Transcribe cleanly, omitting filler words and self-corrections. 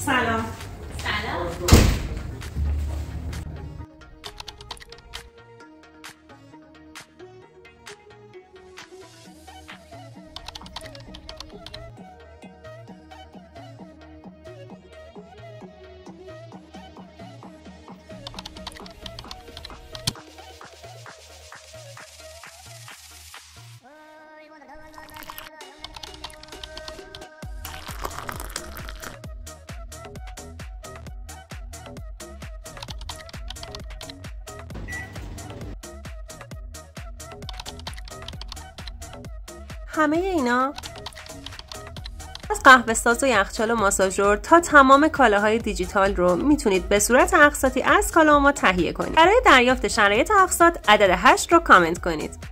سلام. همه اینا از قهوه ساز و یخچال و ماساژور تا تمام کالاهای دیجیتال رو میتونید به صورت اقساطی از کالا ما تهیه کنید. برای دریافت شرایط اقساط عدد 8 رو کامنت کنید.